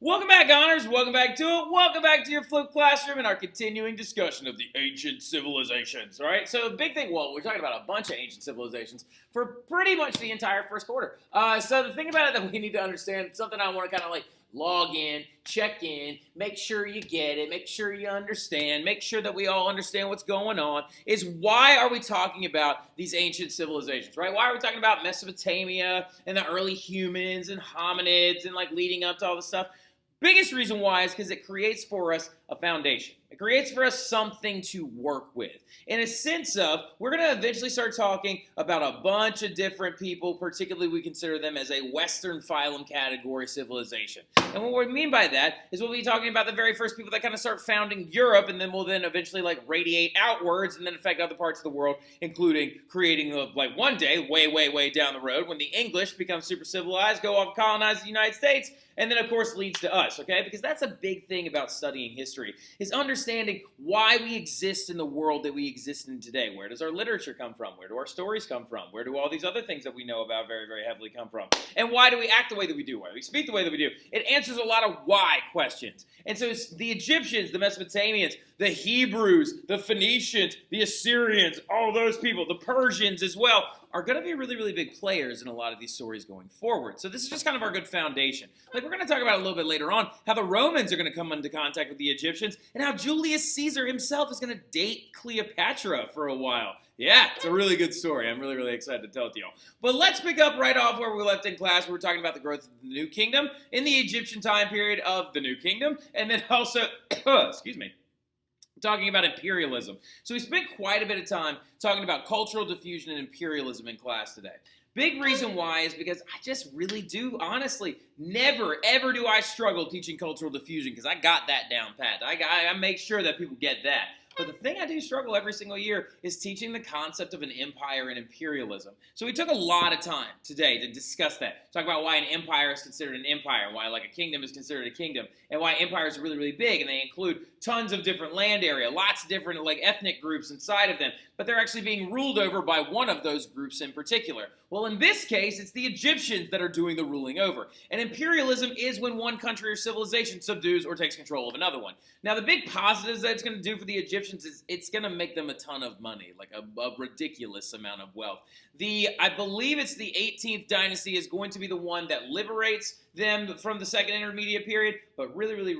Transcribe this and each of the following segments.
Welcome back, Honors. Welcome back to it. Welcome back to your Flip Classroom and our continuing discussion of the ancient civilizations, right? So the big thing, well, we're talking about a bunch of ancient civilizations for pretty much the entire first quarter. So the thing about it that we need to understand, something I want to kind of like log in, check in, make sure you get it, make sure you understand, make sure that we all understand what's going on, is why are we talking about these ancient civilizations, right? Why are we talking about Mesopotamia and the early humans and hominids and like leading up to all this stuff? Biggest reason why is because it creates for us a foundation. It creates for us something to work with. In a sense of, we're going to eventually start talking about a bunch of different people, particularly we consider them as a Western phylum category civilization. And what we mean by that is we'll be talking about the very first people that kind of start founding Europe, and then we'll then eventually like radiate outwards and then affect other parts of the world, including creating like one day, way down the road, when the English become super civilized, go off colonize the United States, and then of course leads to us, okay? Because that's a big thing about studying history, is understanding why we exist in the world that we exist in today. Where does our literature come from? Where do our stories come from? Where do all these other things that we know about very heavily come from? And why do we act the way that we do? Why do we speak the way that we do? It answers a lot of why questions. And so it's the Egyptians, the Mesopotamians, the Hebrews, the Phoenicians, the Assyrians, all those people, the Persians as well, are going to be really big players in a lot of these stories going forward. So this is just kind of our good foundation. Like we're going to talk about a little bit later on how the Romans are going to come into contact with the Egyptians and how Julius Caesar himself is going to date Cleopatra for a while. Yeah, it's a really good story. I'm really excited to tell it to y'all. But let's pick up right off where we left in class. We were talking about the growth of the New Kingdom in the Egyptian time period of the New Kingdom, and then also, excuse me, talking about imperialism. So we spent quite a bit of time talking about cultural diffusion and imperialism in class today. Big reason why is because I just really do, honestly, never, ever do I struggle teaching cultural diffusion because I got that down pat. I make sure that people get that. But the thing I do struggle every single year is teaching the concept of an empire and imperialism. So we took a lot of time today to discuss that. Talk about why an empire is considered an empire, why like a kingdom is considered a kingdom, and why empires are really big, and they include tons of different land area, lots of different like ethnic groups inside of them, but they're actually being ruled over by one of those groups in particular. Well, in this case, it's the Egyptians that are doing the ruling over. And imperialism is when one country or civilization subdues or takes control of another one. Now, the big positives that it's going to do for the Egyptians is it's going to make them a ton of money, like a ridiculous amount of wealth. I believe it's the 18th dynasty is going to be the one that liberates them from the second intermediate period, but really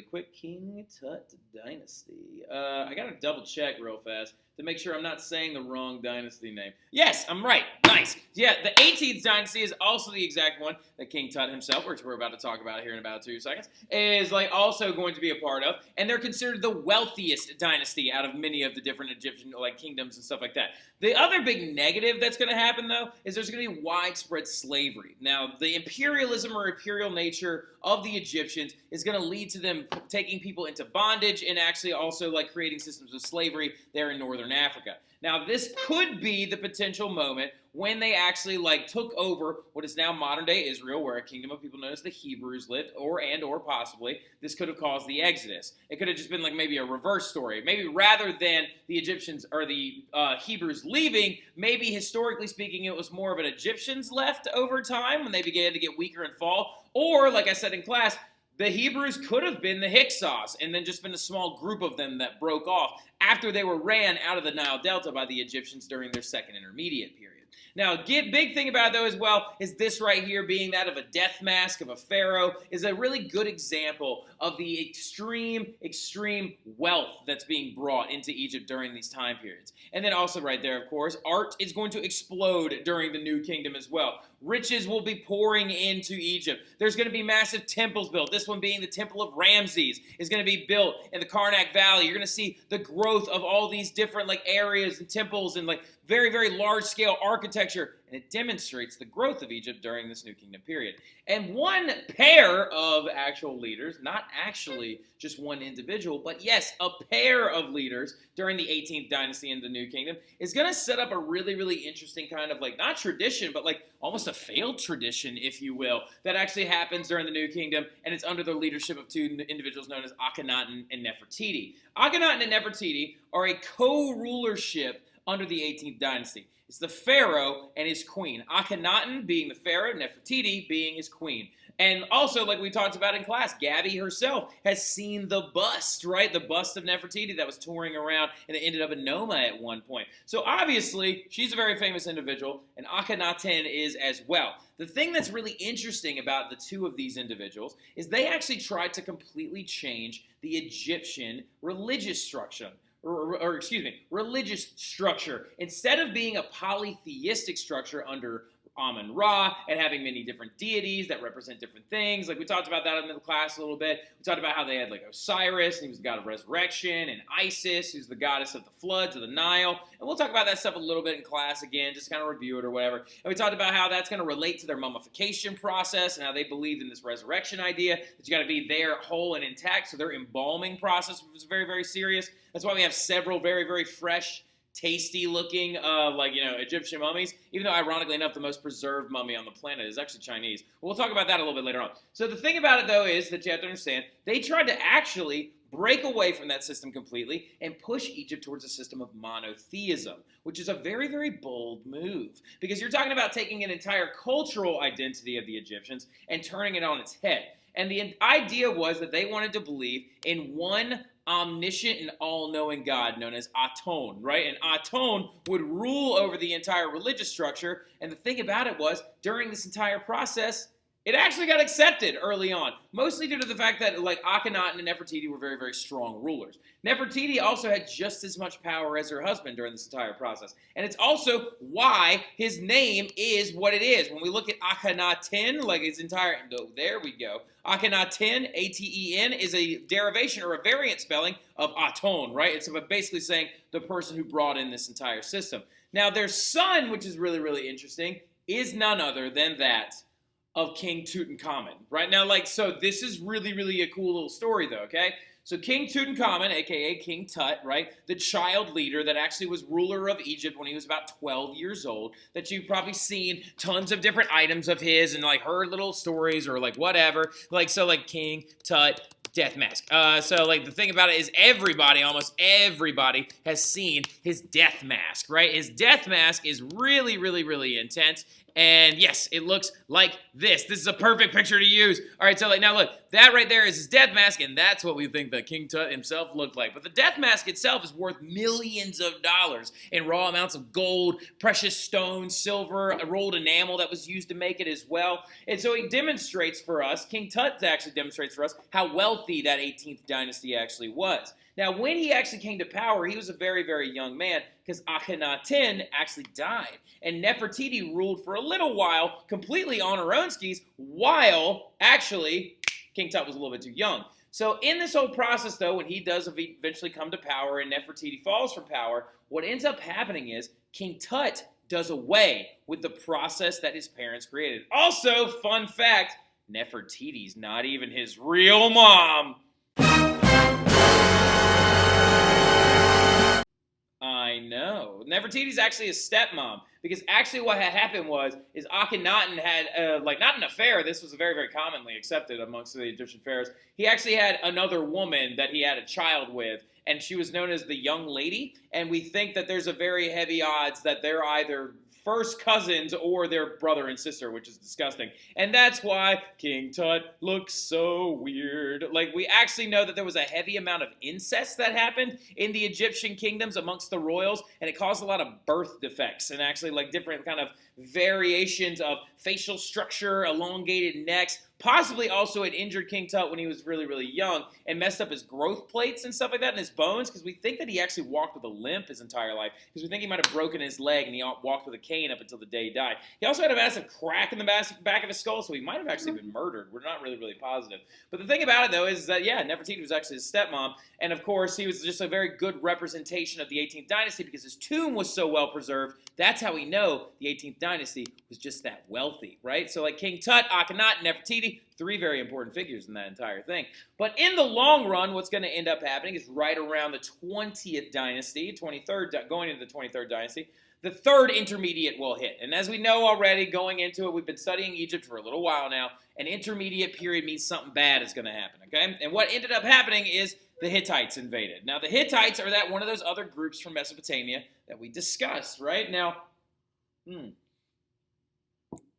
quick, King Tut dynasty. I got to double check real fast to make sure I'm not saying the wrong dynasty name. Yes, I'm right. Nice. Yeah, the 18th dynasty is also the exact one that King Tut himself, which we're about to talk about here in about 2 seconds, is like also going to be a part of, and they're considered the wealthiest dynasty out of many of the different Egyptian like kingdoms and stuff like that. The other big negative that's going to happen, though, is there's going to be widespread slavery. Now, the imperialism or imperial nature of the Egyptians is going to lead to them taking people into bondage and actually also like creating systems of slavery there in northern Africa. Now, this could be the potential moment when they actually like took over what is now modern-day Israel, where a kingdom of people known as the Hebrews lived, or possibly this could have caused the Exodus. It could have just been like maybe a reverse story. Maybe rather than the Egyptians or the Hebrews leaving, maybe historically speaking, it was more of an Egyptians left over time when they began to get weaker and fall. Or, like I said in class, the Hebrews could have been the Hyksos and then just been a small group of them that broke off after they were ran out of the Nile Delta by the Egyptians during their second intermediate period. Now, big thing about it, though, as well, is this right here being that of a death mask of a pharaoh is a really good example of the extreme wealth that's being brought into Egypt during these time periods. And then also right there, of course, art is going to explode during the New Kingdom as well. Riches will be pouring into Egypt. There's going to be massive temples built. This one being the Temple of Ramses is going to be built in the Karnak Valley. You're going to see the growth of all these different like areas and temples and like very large scale architecture, and it demonstrates the growth of Egypt during this New Kingdom period. And one pair of actual leaders, not actually just one individual, but yes, a pair of leaders during the 18th dynasty in the New Kingdom is going to set up a really interesting kind of like, not tradition, but like almost a failed tradition, if you will, that actually happens during the New Kingdom, and it's under the leadership of two individuals known as Akhenaten and Nefertiti. Akhenaten and Nefertiti are a co-rulership under the 18th dynasty. It's the pharaoh and his queen. Akhenaten being the pharaoh, Nefertiti being his queen. And also, like we talked about in class, Gabby herself has seen the bust, right? The bust of Nefertiti that was touring around and it ended up in Noma at one point. So obviously, she's a very famous individual, and Akhenaten is as well. The thing that's really interesting about the two of these individuals is they actually tried to completely change the Egyptian religious structure. Religious structure. Instead of being a polytheistic structure under Amun-Ra and having many different deities that represent different things. Like we talked about that in the class a little bit. We talked about how they had like Osiris, and he was the god of resurrection, and Isis, who's the goddess of the floods of the Nile. And we'll talk about that stuff a little bit in class again, just kind of review it or whatever. And we talked about how that's going to relate to their mummification process and how they believed in this resurrection idea, that you got to be there whole and intact. So their embalming process was very, very serious. That's why we have several very, very fresh, tasty looking Egyptian mummies, even though ironically enough the most preserved mummy on the planet is actually Chinese. We'll talk about that a little bit later on. So the thing about it though is that you have to understand they tried to actually break away from that system completely and push Egypt towards a system of monotheism, which is a very, very bold move because you're talking about taking an entire cultural identity of the Egyptians and turning it on its head. And the idea was that they wanted to believe in one omniscient and all-knowing God known as Aton, right? And Aton would rule over the entire religious structure. And the thing about it was, during this entire process, it actually got accepted early on, mostly due to the fact that like Akhenaten and Nefertiti were very, very strong rulers. Nefertiti also had just as much power as her husband during this entire process. And it's also why his name is what it is. When we look at Akhenaten, like his entire, no, there we go. Akhenaten, A-T-E-N, is a derivation or a variant spelling of Aton, right? It's basically saying the person who brought in this entire system. Now, their son, which is really, really interesting, is none other than that of King Tutankhamun, right? Now, so this is really, really a cool little story, though, okay? So King Tutankhamun, a.k.a. King Tut, right, the child leader that actually was ruler of Egypt when he was about 12 years old, that you've probably seen tons of different items of his and, heard little stories or, whatever. King Tut, death mask. The thing about it is almost everybody has seen his death mask, right? His death mask is really, really, really intense. And yes, it looks like this. This is a perfect picture to use. All right, so now look, that right there is his death mask, and that's what we think that King Tut himself looked like. But the death mask itself is worth millions of dollars in raw amounts of gold, precious stones, silver, a rolled enamel that was used to make it as well. And so he demonstrates for us, King Tut actually demonstrates for us how wealthy that 18th dynasty actually was. Now, when he actually came to power, he was a very, very young man because Akhenaten actually died. And Nefertiti ruled for a little while completely on her own skis while actually King Tut was a little bit too young. So in this whole process, though, when he does eventually come to power and Nefertiti falls from power, what ends up happening is King Tut does away with the process that his parents created. Also, fun fact, Nefertiti's not even his real mom. I know. Nefertiti's actually his stepmom, because actually what had happened is Akhenaten had, not an affair. This was very, very commonly accepted amongst the Egyptian pharaohs. He actually had another woman that he had a child with, and she was known as the young lady, and we think that there's a very heavy odds that they're either first cousins or their brother and sister, which is disgusting. And that's why King Tut looks so weird. We actually know that there was a heavy amount of incest that happened in the Egyptian kingdoms amongst the royals, and it caused a lot of birth defects and actually different kind of variations of facial structure, elongated necks. Possibly also it injured King Tut when he was really, really young and messed up his growth plates and stuff like that and his bones, because we think that he actually walked with a limp his entire life, because we think he might have broken his leg and he walked with a cane up until the day he died. He also had a massive crack in the back of his skull, so he might have actually been murdered. We're not really, really positive. But the thing about it, though, is that, yeah, Nefertiti was actually his stepmom, and of course, he was just a very good representation of the 18th dynasty because his tomb was so well preserved. That's how we know the 18th dynasty was just that wealthy, right? So King Tut, Akhenaten, Nefertiti, three very important figures in that entire thing. But in the long run, what's going to end up happening is right around the 20th dynasty, 23rd, going into the 23rd dynasty, the third intermediate will hit. And as we know already, going into it, we've been studying Egypt for a little while now, An intermediate period means something bad is going to happen, okay? And what ended up happening is the Hittites invaded. Now, the Hittites are one of those other groups from Mesopotamia that we discussed, right? Now,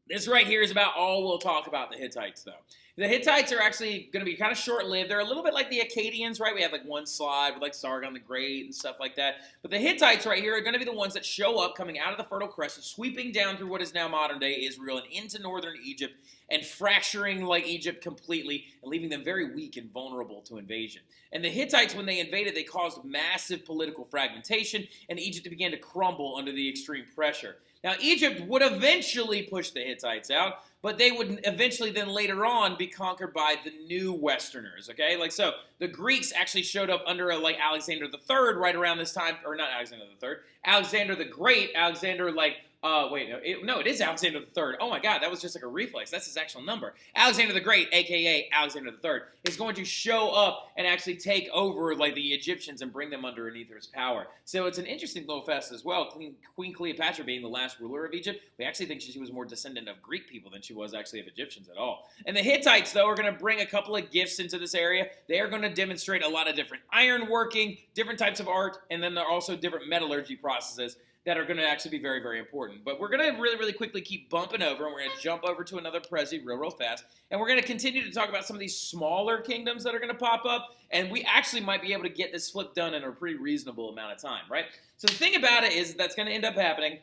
this right here is about all we'll talk about the Hittites, though. The Hittites are actually going to be kind of short-lived. They're a little bit like the Akkadians, right? We have like one slide with like Sargon the Great and stuff like that. But the Hittites right here are going to be the ones that show up coming out of the Fertile Crescent, sweeping down through what is now modern-day Israel and into northern Egypt and fracturing like Egypt completely and leaving them very weak and vulnerable to invasion. And the Hittites, when they invaded, they caused massive political fragmentation, and Egypt began to crumble under the extreme pressure. Now, Egypt would eventually push the Hittites out, but they would eventually then later on be conquered by the new Westerners, okay? Like, so the Greeks actually showed up under like Alexander III right around this time, or not Alexander III, Alexander the Great, Alexander like, it is Alexander III. Oh my God, that was just like a reflex. That's his actual number. Alexander the Great, aka Alexander III, is going to show up and actually take over like the Egyptians and bring them underneath his power. So it's an interesting little fest as well. Queen Cleopatra being the last ruler of Egypt, we actually think she was more descendant of Greek people than she was actually of Egyptians at all. And the Hittites, though, are going to bring a couple of gifts into this area. They are going to demonstrate a lot of different iron working, different types of art, and then there are also different metallurgy processes that are going to actually be very, very important. But we're going to really, really quickly keep bumping over, and we're going to jump over to another Prezi real fast, and we're going to continue to talk about some of these smaller kingdoms that are going to pop up, and we actually might be able to get this flip done in a pretty reasonable amount of time, right? So the thing about it is that's going to end up happening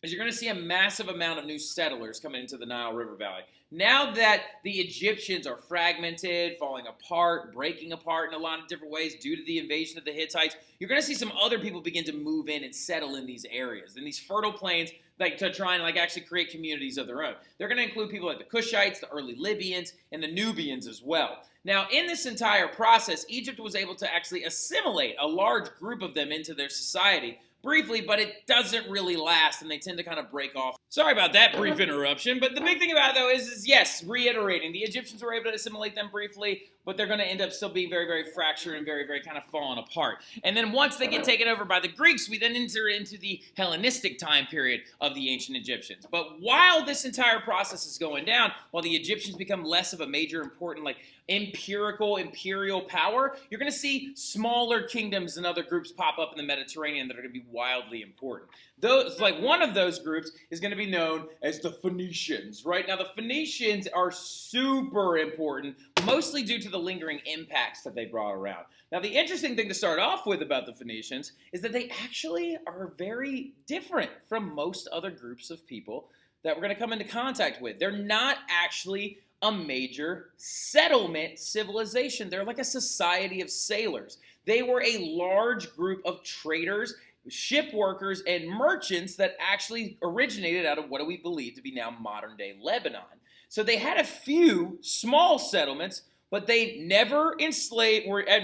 is you're going to see a massive amount of new settlers coming into the Nile River Valley. Now that the Egyptians are fragmented, falling apart, breaking apart in a lot of different ways due to the invasion of the Hittites, you're going to see some other people begin to move in and settle in these areas, in these fertile plains, like to try and like actually create communities of their own. They're going to include people like the Cushites, the early Libyans, and the Nubians as well. Now, in this entire process, Egypt was able to actually assimilate a large group of them into their society, briefly, but it doesn't really last, and they tend to kind of break off. Sorry about that brief interruption, but the big thing about it, though, is yes, reiterating, the Egyptians were able to assimilate them briefly, but they're going to end up still being very, very fractured and very, very kind of falling apart. And then once they get taken over by the Greeks, we then enter into the Hellenistic time period of the ancient Egyptians. But while this entire process is going down, while the Egyptians become less of a major, important, like, imperial power, you're going to see smaller kingdoms and other groups pop up in the Mediterranean that are going to be wildly important. One of those groups is going to be known as the Phoenicians, right? Now, the Phoenicians are super important, mostly due to the lingering impacts that they brought around. Now, the interesting thing to start off with about the Phoenicians is that they actually are very different from most other groups of people that we're going to come into contact with. They're not actually a major settlement civilization. They're like a society of sailors. They were a large group of traders, ship workers, and merchants that actually originated out of what we believe to be now modern-day Lebanon. So they had a few small settlements, but they were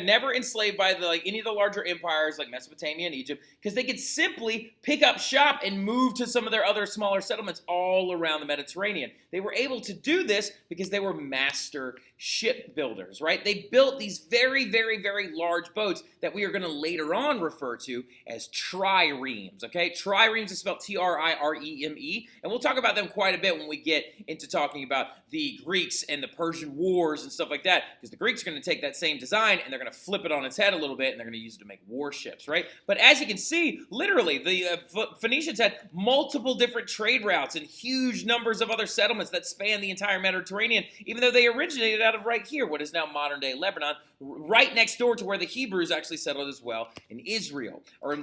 never enslaved by any of the larger empires like Mesopotamia and Egypt, because they could simply pick up shop and move to some of their other smaller settlements all around the Mediterranean. They were able to do this because they were master shipbuilders, right? They built these very, very, very large boats that we are going to later on refer to as triremes, okay? Triremes is spelled T-R-I-R-E-M-E, and we'll talk about them quite a bit when we get into talking about the Greeks and the Persian Wars and stuff like that, because the Greeks are going to take that same design and they're going to flip it on its head a little bit and they're going to use it to make warships, right? But as you can see, literally, the Phoenicians had multiple different trade routes and huge numbers of other settlements that span the entire Mediterranean, even though they originated out of right here, what is now modern-day Lebanon, right next door to where the Hebrews actually settled as well in Israel, or in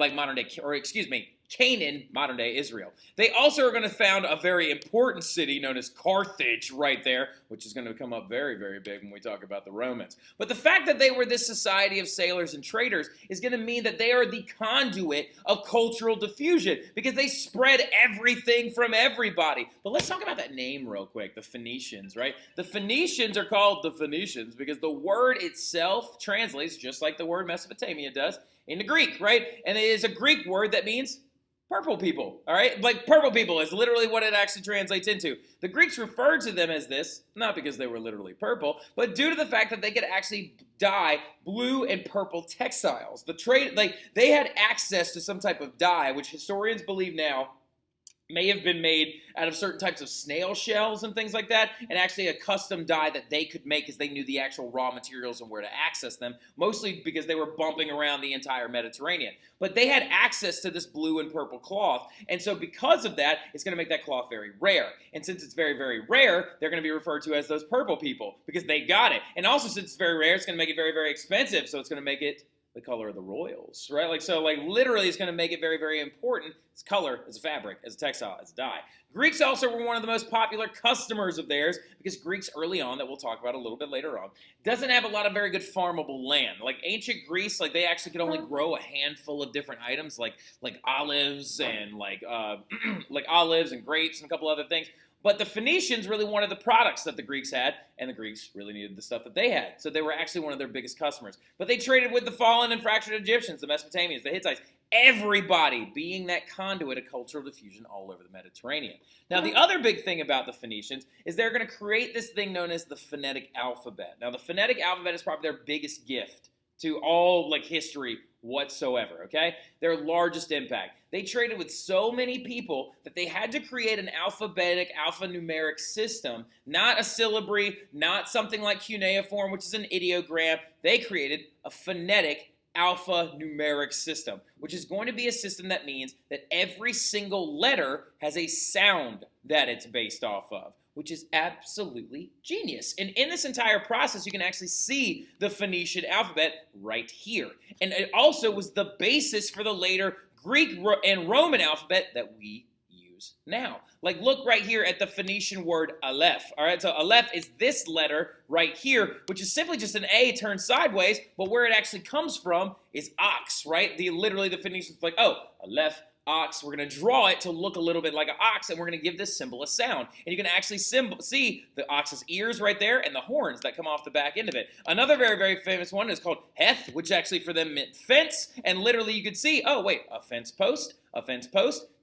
Canaan, modern-day Israel. They also are going to found a very important city known as Carthage right there, which is going to come up very, very big when we talk about the Romans. But the fact that they were this society of sailors and traders is going to mean that they are the conduit of cultural diffusion, because they spread everything from everybody. But let's talk about that name real quick, the Phoenicians, right? The Phoenicians are called the Phoenicians because the word itself translates just like the word Mesopotamia does into Greek, right? And it is a Greek word that means purple people, all right? Like, purple people is literally what it actually translates into. The Greeks referred to them as this, not because they were literally purple, but due to the fact that they could actually dye blue and purple textiles. They had access to some type of dye, which historians believe now may have been made out of certain types of snail shells and things like that, and actually a custom dye that they could make because they knew the actual raw materials and where to access them, mostly because they were bumping around the entire Mediterranean. But they had access to this blue and purple cloth, and so because of that, it's going to make that cloth very rare. And since it's very, very rare, they're going to be referred to as those purple people because they got it. And also, since it's very rare, it's going to make it very, very expensive, so it's going to make it the color of the royals, right? Literally it's going to make it very, very important. It's color, as a fabric, as a textile, as a dye. Greeks also were one of the most popular customers of theirs because Greeks early on, that we'll talk about a little bit later on, doesn't have a lot of very good farmable land. Like ancient Greece, they actually could only grow a handful of different items, like olives and like olives and grapes and a couple other things. But the Phoenicians really wanted the products that the Greeks had, and the Greeks really needed the stuff that they had. So they were actually one of their biggest customers. But they traded with the fallen and fractured Egyptians, the Mesopotamians, the Hittites, everybody being that conduit of cultural diffusion all over the Mediterranean. Now, the other big thing about the Phoenicians is they're going to create this thing known as the phonetic alphabet. Now, the phonetic alphabet is probably their biggest gift to all history whatsoever, okay? Their largest impact. They traded with so many people that they had to create an alphanumeric system, not a syllabary, not something like cuneiform, which is an ideogram. They created a phonetic alphanumeric system, which is going to be a system that means that every single letter has a sound that it's based off of, which is absolutely genius. And in this entire process, you can actually see the Phoenician alphabet right here. And it also was the basis for the later Greek and Roman alphabet that we use now. Look right here at the Phoenician word Aleph. All right, so Aleph is this letter right here, which is simply just an A turned sideways, but where it actually comes from is ox, right? Literally the Phoenicians were like, oh, Aleph, ox, we're going to draw it to look a little bit like an ox, and we're going to give this symbol a sound. And you can actually see the ox's ears right there and the horns that come off the back end of it. Another very, very famous one is called Heth, which actually for them meant fence, and literally you could see, oh wait, a fence post,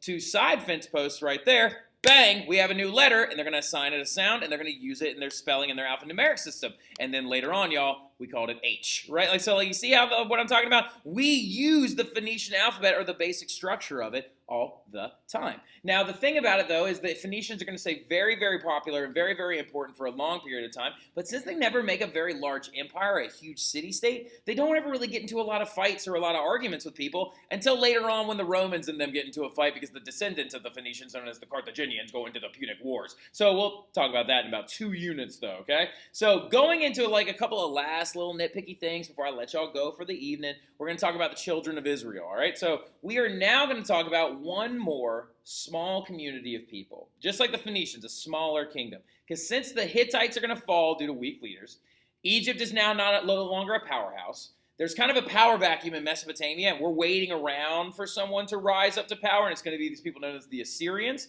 two side fence posts right there. Bang, we have a new letter, and they're going to assign it a sound, and they're going to use it in their spelling in their alphanumeric system. And then later on, y'all, we called it H, right? You see what I'm talking about? We use the Phoenician alphabet, or the basic structure of it, all the time. Now, the thing about it, though, is that Phoenicians are going to stay very, very popular and very, very important for a long period of time. But since they never make a very large empire, a huge city-state, they don't ever really get into a lot of fights or a lot of arguments with people until later on when the Romans and them get into a fight because the descendants of the Phoenicians, known as the Carthaginians, go into the Punic Wars. So we'll talk about that in about 2 units, though, okay? So going into a couple of last little nitpicky things before I let y'all go for the evening, we're going to talk about the children of Israel, all right? So we are now going to talk about one more small community of people, just like the Phoenicians, a smaller kingdom. Because since the Hittites are going to fall due to weak leaders, Egypt is now no longer a powerhouse. There's kind of a power vacuum in Mesopotamia, and we're waiting around for someone to rise up to power, and it's going to be these people known as the Assyrians.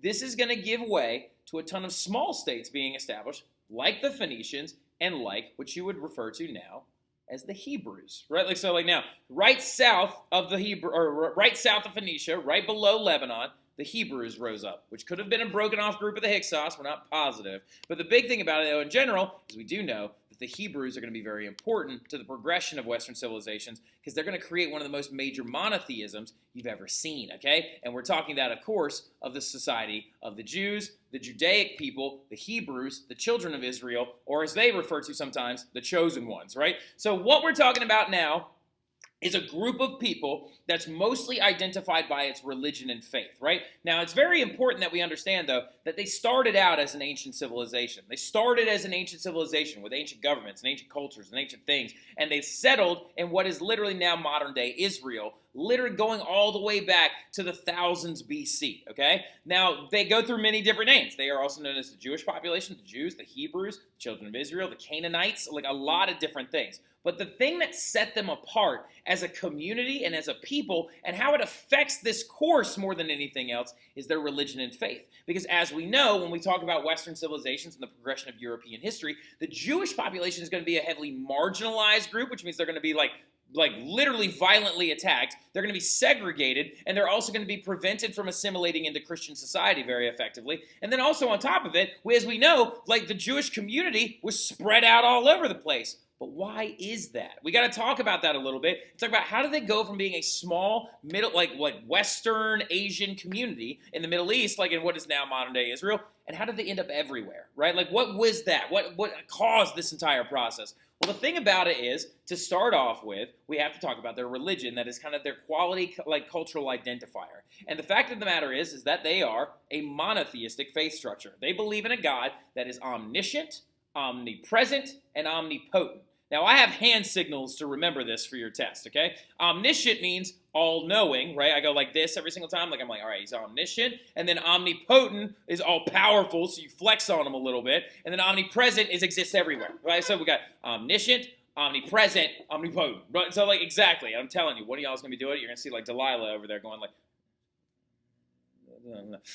This is going to give way to a ton of small states being established, like the Phoenicians, and like what you would refer to now as the Hebrews, right? Now, right south of Phoenicia, right below Lebanon, the Hebrews rose up, which could have been a broken off group of the Hyksos. We're not positive. But the big thing about it, though, in general, is we do know that the Hebrews are going to be very important to the progression of Western civilizations because they're going to create one of the most major monotheisms you've ever seen, okay? And we're talking that, of course, of the society of the Jews, the Judaic people, the Hebrews, the children of Israel, or as they refer to sometimes, the chosen ones, right? So what we're talking about now is a group of people that's mostly identified by its religion and faith, right? Now, it's very important that we understand, though, that they started out as an ancient civilization. They started as an ancient civilization with ancient governments and ancient cultures and ancient things, and they settled in what is literally now modern-day Israel, literally going all the way back to the thousands BC, okay? Now, they go through many different names. They are also known as the Jewish population, the Jews, the Hebrews, the children of Israel, the Canaanites, a lot of different things. But the thing that set them apart as a community and as a people and how it affects this course more than anything else is their religion and faith. Because as we know, when we talk about Western civilizations and the progression of European history, the Jewish population is going to be a heavily marginalized group, which means they're going to be literally violently attacked. They're going to be segregated, and they're also going to be prevented from assimilating into Christian society very effectively. And then also on top of it, as we know, the Jewish community was spread out all over the place. But why is that? We got to talk about that a little bit. Talk about how did they go from being a small, like Western Asian community in the Middle East, like in what is now modern day Israel, and how did they end up everywhere, right? Like what was that? What caused this entire process? Well, the thing about it is, to start off with, we have to talk about their religion. That is kind of their quality, like cultural identifier. And the fact of the matter is that they are a monotheistic faith structure. They believe in a God that is omniscient, omnipresent, and omnipotent. Now, I have hand signals to remember this for your test, okay? Omniscient means all-knowing, right? I go like this every single time. Like, I'm like, all right, he's omniscient. And then omnipotent is all-powerful, so you flex on him a little bit. And then omnipresent exists everywhere, right? So we got omniscient, omnipresent, omnipotent. Right? So, like, exactly. I'm telling you, one of y'all is going to be doing it. You're going to see, like, Delilah over there going like,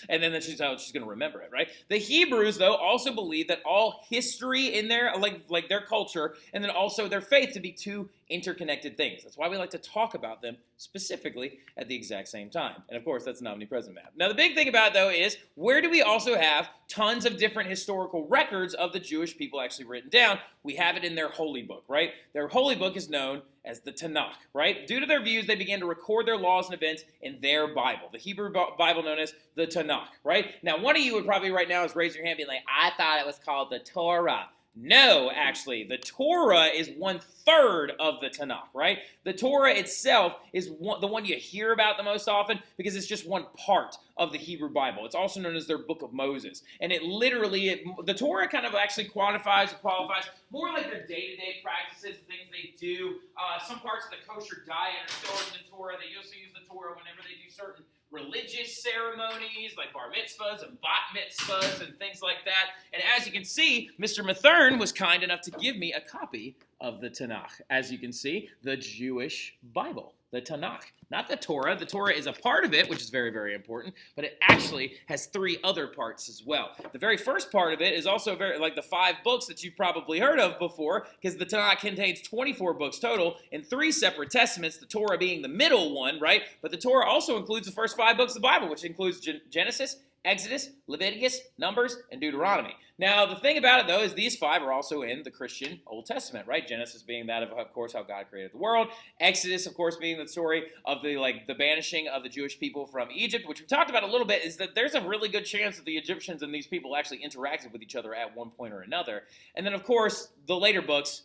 and then she's going to remember it, right? The Hebrews, though, also believe that all history in their, like their culture, and then also their faith to be two interconnected things. That's why we like to talk about them specifically at the exact same time. And of course, that's an omnipresent map. Now, the big thing about it, though, is where do we also have tons of different historical records of the Jewish people actually written down? We have it in their holy book, right? Their holy book is known as the Tanakh, right? Due to their views, they began to record their laws and events in their Bible, the Hebrew Bible known as the Tanakh, right? Now, one of you would probably right now is raise your hand being like, I thought it was called the Torah. No, actually, the Torah is 1/3 of the Tanakh, right? The Torah itself is the one you hear about the most often because it's just one part of the Hebrew Bible. It's also known as their Book of Moses. And it literally, the Torah kind of actually quantifies and qualifies more like their day-to-day practices, things they do. Some parts of the kosher diet are stored in the Torah. They also use the Torah whenever they do certain religious ceremonies like bar mitzvahs and bat mitzvahs and things like that. And as you can see, Mr. Mathern was kind enough to give me a copy of the Tanakh. As you can see, the Jewish Bible, the Tanakh, not the Torah. The Torah is a part of it, which is very, very important, but it actually has 3 other parts as well. The very first part of it is also very like the 5 books that you've probably heard of before, because the Tanakh contains 24 books total in 3 separate testaments, the Torah being the middle one, right? But the Torah also includes the first 5 books of the Bible, which includes Genesis, Exodus, Leviticus, Numbers, and Deuteronomy. Now, the thing about it, though, is these 5 are also in the Christian Old Testament, right? Genesis being that of course, how God created the world. Exodus, of course, being the story of the banishing of the Jewish people from Egypt, which we talked about a little bit, is that there's a really good chance that the Egyptians and these people actually interacted with each other at one point or another. And then, of course, the later books.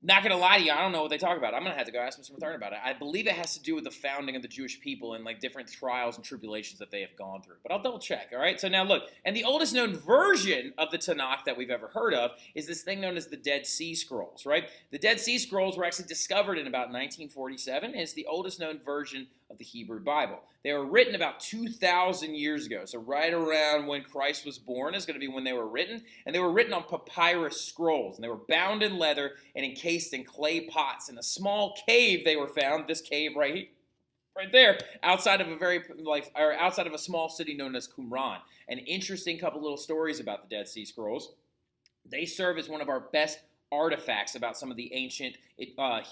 Not going to lie to you, I don't know what they talk about. I'm going to have to go ask Mr. Mathern about it. I believe it has to do with the founding of the Jewish people and like different trials and tribulations that they have gone through. But I'll double check, all right? So now look, and the oldest known version of the Tanakh that we've ever heard of is this thing known as the Dead Sea Scrolls, right? The Dead Sea Scrolls were actually discovered in about 1947, and it's the oldest known version of the Hebrew Bible. They were written about 2,000 years ago, so right around when Christ was born is going to be when they were written, and they were written on papyrus scrolls, and they were bound in leather and encased in clay pots. In a small cave they were found, this cave right there, outside of a small city known as Qumran. An interesting couple little stories about the Dead Sea Scrolls. They serve as one of our best artifacts about some of the ancient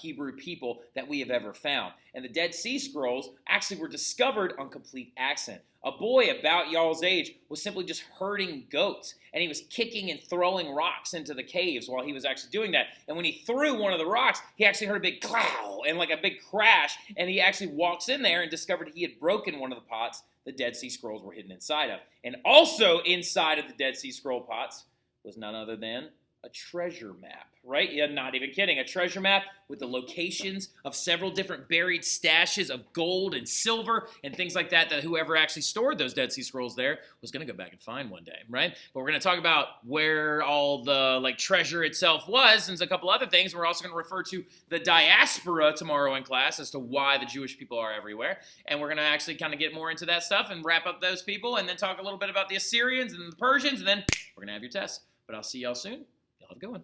Hebrew people that we have ever found. And the Dead Sea Scrolls actually were discovered on complete accident. A boy about y'all's age was simply just herding goats, and he was kicking and throwing rocks into the caves while he was actually doing that. And when he threw one of the rocks, he actually heard a big clow and like a big crash, and he actually walks in there and discovered he had broken one of the pots the Dead Sea Scrolls were hidden inside of. And also inside of the Dead Sea Scroll pots was none other than a treasure map, right? Yeah, not even kidding. A treasure map with the locations of several different buried stashes of gold and silver and things like that whoever actually stored those Dead Sea Scrolls there was going to go back and find one day, right? But we're going to talk about where all the treasure itself was and a couple other things. We're also going to refer to the diaspora tomorrow in class as to why the Jewish people are everywhere. And we're going to actually kind of get more into that stuff and wrap up those people and then talk a little bit about the Assyrians and the Persians, and then we're going to have your test. But I'll see y'all soon. Y'all have a good one.